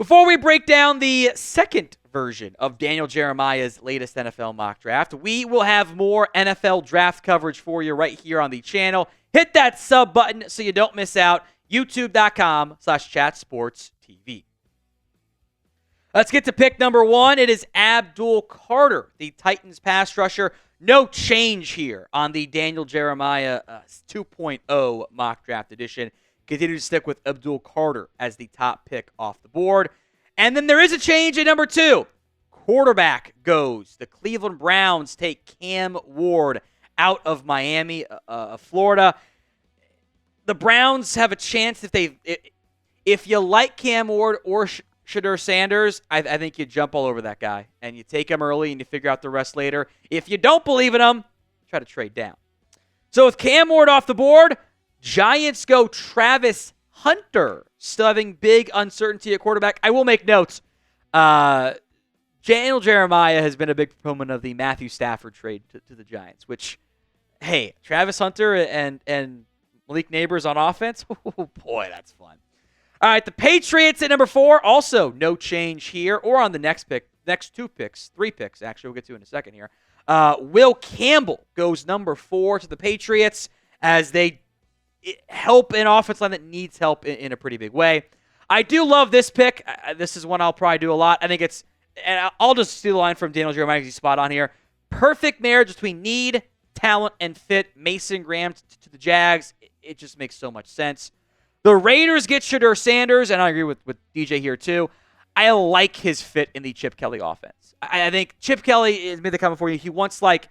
Before we break down the second version of Daniel Jeremiah's latest NFL mock draft, we will have more NFL draft coverage for you right here on the channel. Hit that sub button so you don't miss out. YouTube.com/chatsportstv. Let's get to pick number 1. It is Abdul Carter, the Titans pass rusher. No change here on the Daniel Jeremiah 2.0 mock draft edition. Continue to stick with Abdul Carter as the top pick off the board. And then there is a change at number 2. Quarterback goes. The Cleveland Browns take Cam Ward out of Miami, Florida. The Browns have a chance if you like Cam Ward or Shedeur Sanders, I think you jump all over that guy and you take him early and you figure out the rest later. If you don't believe in him, try to trade down. So with Cam Ward off the board, Giants go Travis Hunter, still having big uncertainty at quarterback. I will make notes. Daniel Jeremiah has been a big proponent of the Matthew Stafford trade to the Giants, which, hey, Travis Hunter and Malik Neighbors on offense, oh boy, that's fun. All right, the Patriots at number 4, also no change here, or on the next 3 picks, actually, we'll get to in a second here. Will Campbell goes number 4 to the Patriots as they help an offense line that needs help in a pretty big way. I do love this pick. This is one I'll probably do a lot. I think it's, and I'll just steal the line from Daniel Jeremiah because he's spot on here. Perfect marriage between need, talent, and fit. Mason Graham to the Jags. It just makes so much sense. The Raiders get Shedeur Sanders, and I agree with DJ here too. I like his fit in the Chip Kelly offense. I think Chip Kelly has made the comment for you. He wants an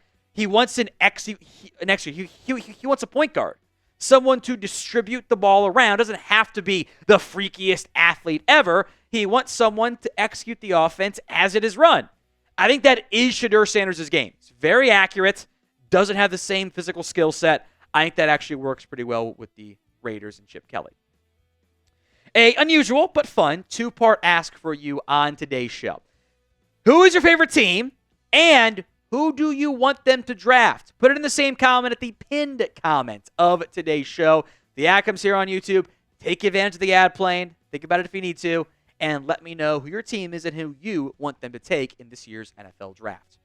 extra. He wants a point guard, someone to distribute the ball around. Doesn't have to be the freakiest athlete ever. He wants someone to execute the offense as it is run. I think that is Shedeur Sanders' game. It's very accurate. Doesn't have the same physical skill set. I think that actually works pretty well with the Raiders and Chip Kelly. A unusual but fun 2-part ask for you on today's show. Who is your favorite team and who do you want them to draft? Put it in the same comment at the pinned comment of today's show. The ad comes here on YouTube. Take advantage of the ad plane. Think about it if you need to. And let me know who your team is and who you want them to take in this year's NFL draft.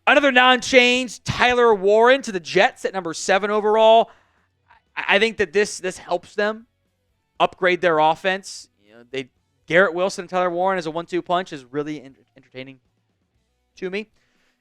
Another non-change, Tyler Warren to the Jets at number 7 overall. I think that this helps them upgrade their offense. Garrett Wilson and Tyler Warren as a 1-2 punch is really entertaining to me.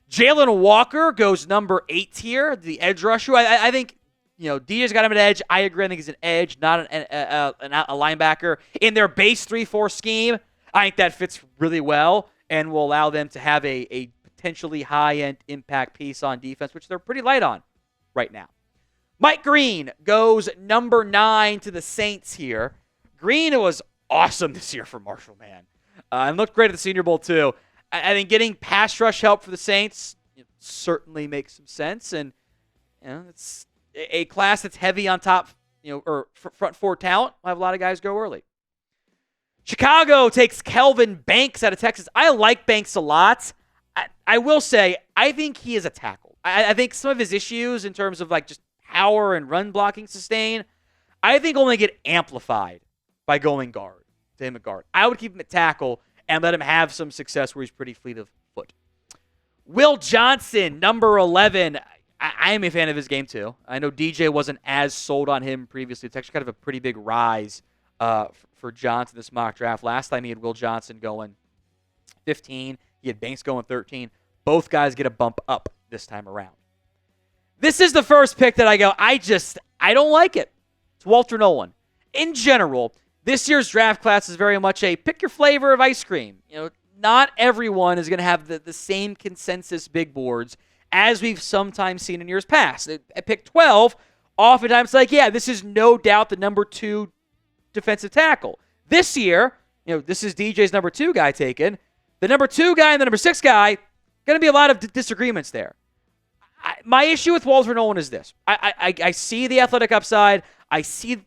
Jalon Walker goes number 8 here, the edge rusher. I think DJ's got him an edge. I agree. I think he's an edge, not a linebacker. In their base 3-4 scheme, I think that fits really well and will allow them to have a potentially high-end impact piece on defense, which they're pretty light on right now. Mike Green goes number 9 to the Saints here. Green was awesome this year for Marshall, man. And looked great at the Senior Bowl, too. I think getting pass rush help for the Saints certainly makes some sense. And it's a class that's heavy on top, or front 4 talent. We'll have a lot of guys go early. Chicago takes Kelvin Banks out of Texas. I like Banks a lot. I will say, I think he is a tackle. I think some of his issues in terms of just power and run blocking sustain, I think only get amplified by going guard to him at guard. I would keep him at tackle and let him have some success where he's pretty fleet of foot. Will Johnson, number 11. I am a fan of his game too. I know DJ wasn't as sold on him previously. It's actually kind of a pretty big rise for Johnson this mock draft. Last time he had Will Johnson going 15. He had Banks going 13. Both guys get a bump up this time around. This is the first pick that I go, I don't like it. It's Walter Nolan. In general, this year's draft class is very much a pick your flavor of ice cream. Not everyone is going to have the same consensus big boards as we've sometimes seen in years past. At pick 12, oftentimes this is no doubt the number 2 defensive tackle. This year, this is DJ's number 2 guy taken. The number 2 guy and the number 6 guy, going to be a lot of disagreements there. My issue with Walter Nolan is this. I see the athletic upside. I see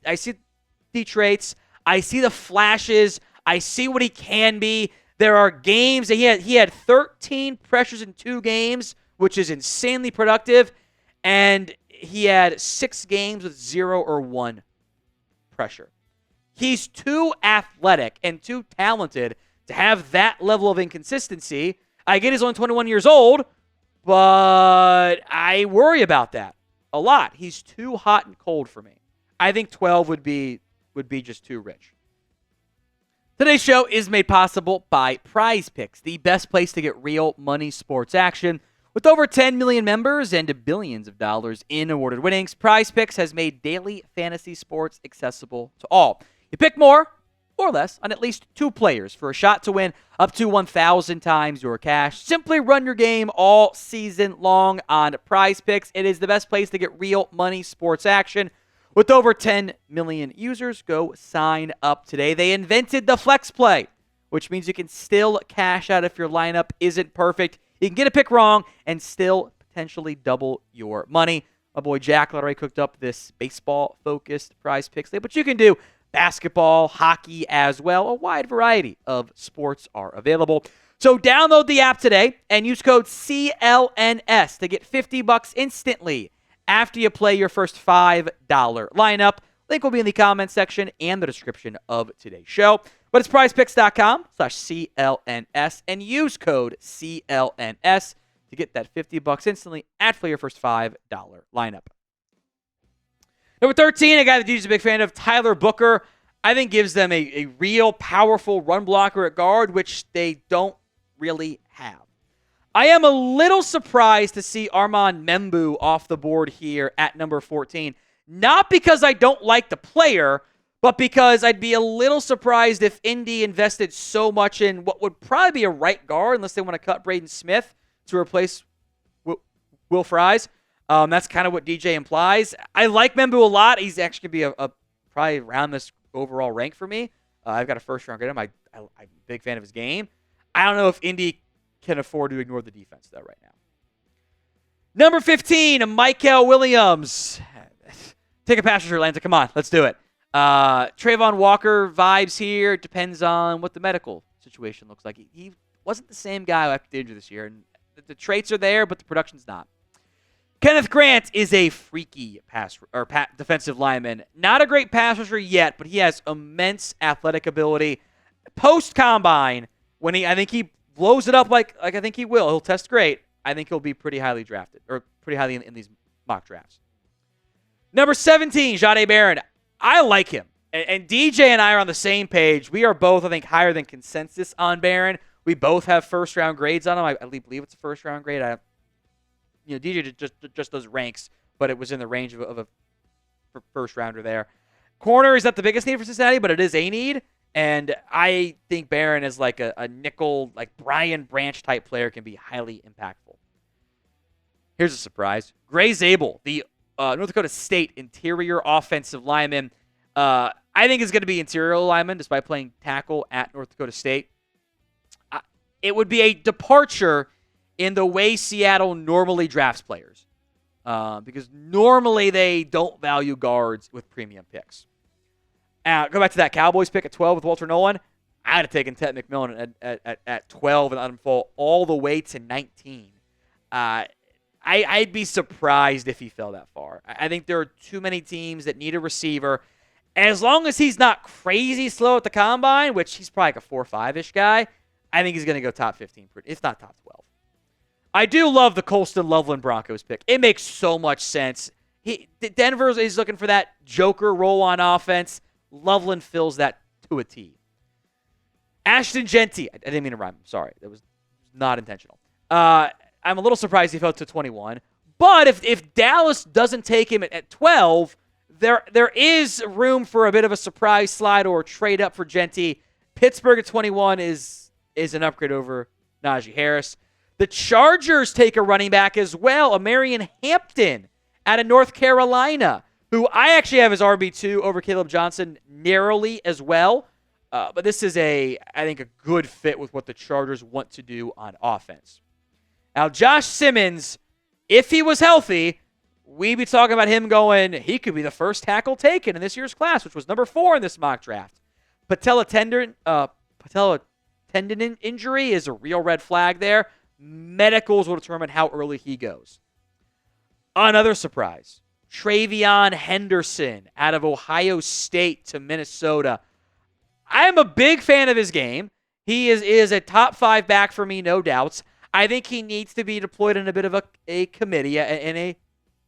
the traits. I see the flashes. I see what he can be. There are games that he had 13 pressures in 2 games, which is insanely productive, and he had 6 games with 0 or 1 pressure. He's too athletic and too talented to have that level of inconsistency. I get he's only 21 years old, but I worry about that a lot. He's too hot and cold for me. I think 12 would be just too rich. Today's show is made possible by PrizePicks, the best place to get real money sports action. With over 10 million members and billions of dollars in awarded winnings, PrizePicks has made daily fantasy sports accessible to all. You pick more or less on at least 2 players for a shot to win up to 1,000 times your cash. Simply run your game all season long on PrizePicks. It is the best place to get real money sports action. With over 10 million users, go sign up today. They invented the flex play, which means you can still cash out if your lineup isn't perfect. You can get a pick wrong and still potentially double your money. My boy Jack already cooked up this baseball-focused PrizePicks day, but you can do basketball, hockey as well. A wide variety of sports are available. So download the app today and use code CLNS to get $50 instantly after you play your first $5 lineup. Link will be in the comments section and the description of today's show. But it's prizepicks.com/CLNS and use code CLNS to get that $50 instantly after your first $5 lineup. Number 13, a guy that DJ's a big fan of, Tyler Booker, I think gives them a real powerful run blocker at guard, which they don't really have. I am a little surprised to see Armand Membu off the board here at number 14. Not because I don't like the player, but because I'd be a little surprised if Indy invested so much in what would probably be a right guard, unless they want to cut Braden Smith to replace Will Fries. That's kind of what DJ implies. I like Membu a lot. He's actually going to be a probably around this overall rank for me. I've got a first-round grade on him. I'm a big fan of his game. I don't know if Indy can afford to ignore the defense, though, right now. Number 15, Michael Williams. Take a pass rusher, Atlanta. Come on, let's do it. Trayvon Walker vibes here. Depends on what the medical situation looks like. He wasn't the same guy after the injury this year. And the traits are there, but the production's not. Kenneth Grant is a freaky defensive lineman. Not a great pass rusher yet, but he has immense athletic ability. Post-combine, I think he blows it up like I think he will. He'll test great. I think he'll be pretty highly drafted, or pretty highly in these mock drafts. Number 17, Jahdae Barron. I like him. And DJ and I are on the same page. We are both, I think, higher than consensus on Barron. We both have first-round grades on him. I believe it's a first-round grade. DJ just does ranks, but it was in the range of a first-rounder there. Corner is not the biggest need for Cincinnati, but it is a need. And I think Barron is like a nickel, like Brian Branch type player, can be highly impactful. Here's a surprise. Gray Zabel, the North Dakota State interior offensive lineman, I think is going to be interior lineman despite playing tackle at North Dakota State. It would be a departure in the way Seattle normally drafts players, because normally they don't value guards with premium picks. Go back to that Cowboys pick at 12 with Walter Nolan. I'd have taken Ted McMillan at 12 and let him fall all the way to 19. I'd be surprised if he fell that far. I think there are too many teams that need a receiver. As long as he's not crazy slow at the combine, which he's probably like a 4.5-ish guy, I think he's going to go top 15, if not top 12. I do love the Colston Loveland Broncos pick. It makes so much sense. Denver is looking for that Joker role on offense. Loveland fills that to a T. Ashton Genty. I didn't mean to rhyme. Sorry. That was not intentional. I'm a little surprised he fell to 21. But if Dallas doesn't take him at 12, there is room for a bit of a surprise slide or trade up for Genty. Pittsburgh at 21 is an upgrade over Najee Harris. The Chargers take a running back as well, a Marion Hampton out of North Carolina, who I actually have as RB2 over Caleb Johnson narrowly as well. But this is I think, a good fit with what the Chargers want to do on offense. Now, Josh Simmons, if he was healthy, we'd be talking about him going, he could be the first tackle taken in this year's class, which was number 4 in this mock draft. Patella tendon injury is a real red flag there. Medicals will determine how early he goes. Another surprise. Travion Henderson out of Ohio State to Minnesota. I am a big fan of his game. He is a top 5 back for me, no doubts. I think he needs to be deployed in a bit of a committee, in a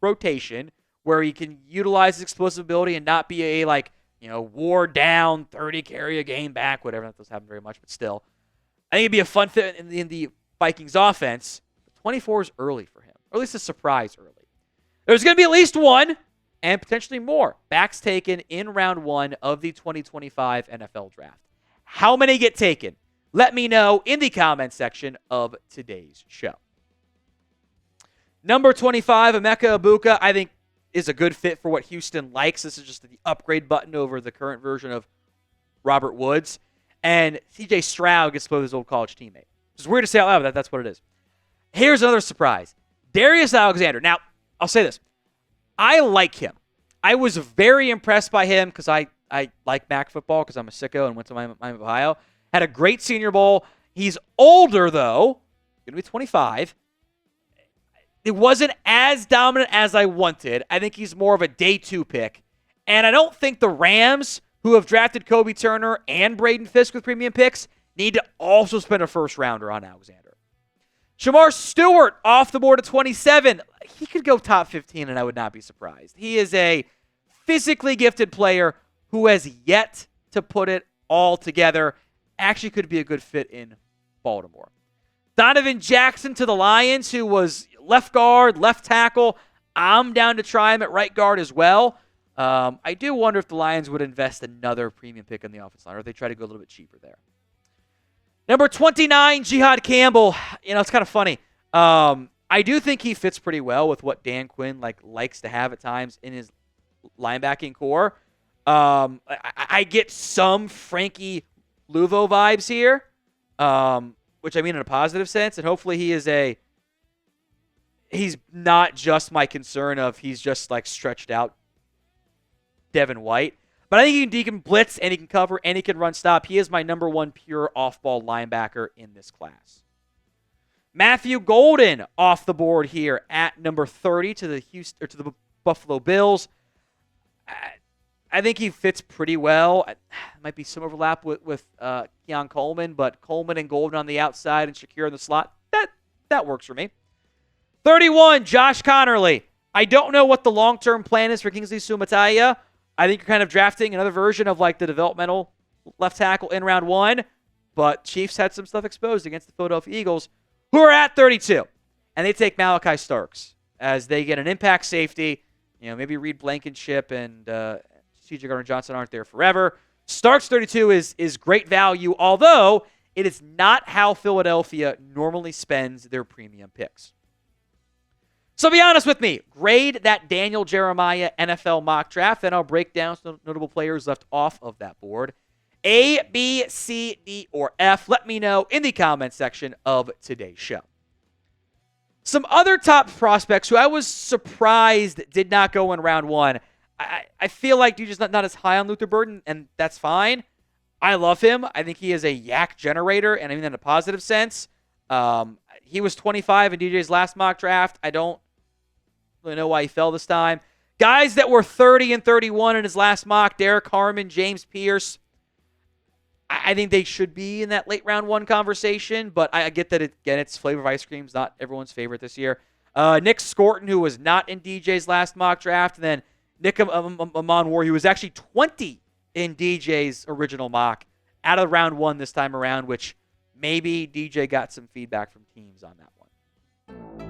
rotation, where he can utilize his explosive ability and not be a wore down 30 carry a game back, whatever. That doesn't happen very much, but still. I think it'd be a fun fit in the Vikings offense. 24 is early for him, or at least a surprise early. There's going to be at least one, and potentially more, backs taken in round 1 of the 2025 NFL Draft. How many get taken? Let me know in the comment section of today's show. Number 25, Emeka Egbuka, I think is a good fit for what Houston likes. This is just the upgrade button over the current version of Robert Woods. And CJ Stroud gets to play with his old college teammate. It's weird to say out loud, but that's what it is. Here's another surprise. Darius Alexander. Now, I'll say this. I like him. I was very impressed by him because I like MAC football because I'm a sicko and went to Miami, Ohio. Had a great Senior Bowl. He's older, though. Going to be 25. It wasn't as dominant as I wanted. I think he's more of a day 2 pick. And I don't think the Rams, who have drafted Kobe Turner and Braden Fisk with premium picks, need to also spend a first rounder on Alexander. Shamar Stewart off the board at 27. He could go top 15, and I would not be surprised. He is a physically gifted player who has yet to put it all together. Actually could be a good fit in Baltimore. Donovan Jackson to the Lions, who was left guard, left tackle. I'm down to try him at right guard as well. I do wonder if the Lions would invest another premium pick on the offensive line, or if they try to go a little bit cheaper there. Number 29, Jihad Campbell. It's kind of funny. I do think he fits pretty well with what Dan Quinn likes to have at times in his linebacking core. I get some Frankie Luvo vibes here, which I mean in a positive sense, and hopefully he's not just my concern of he's just stretched out Devin White. But I think he can blitz, and he can cover, and he can run stop. He is my number 1 pure off-ball linebacker in this class. Matthew Golden off the board here at number 30 to the Buffalo Bills. I think he fits pretty well. Might be some overlap with Keon Coleman, but Coleman and Golden on the outside and Shedeur in the slot, that works for me. 31, Josh Connerly. I don't know what the long-term plan is for Kingsley Sumataya. I think you're kind of drafting another version of the developmental left tackle in round 1, but Chiefs had some stuff exposed against the Philadelphia Eagles, who are at 32, and they take Malachi Starks as they get an impact safety. Maybe Reed Blankenship and C.J. Gardner-Johnson aren't there forever. Starks 32 is great value, although it is not how Philadelphia normally spends their premium picks. So be honest with me. Grade that Daniel Jeremiah NFL mock draft, then I'll break down some notable players left off of that board. A, B, C, D, or F. Let me know in the comment section of today's show. Some other top prospects who I was surprised did not go in round 1. I feel like you're just not as high on Luther Burden, and that's fine. I love him. I think he is a yak generator, and I mean that in a positive sense. He was 25 in DJ's last mock draft. I don't really know why he fell this time. Guys that were 30 and 31 in his last mock, Derek Harmon, James Pearce. I think they should be in that late round 1 conversation, but I get that, it's flavor of ice cream. It's not everyone's favorite this year. Nick Scorton, who was not in DJ's last mock draft, and then Nick Amon War, who was actually 20 in DJ's original mock, out of round 1 this time around, which maybe DJ got some feedback from teams on that one.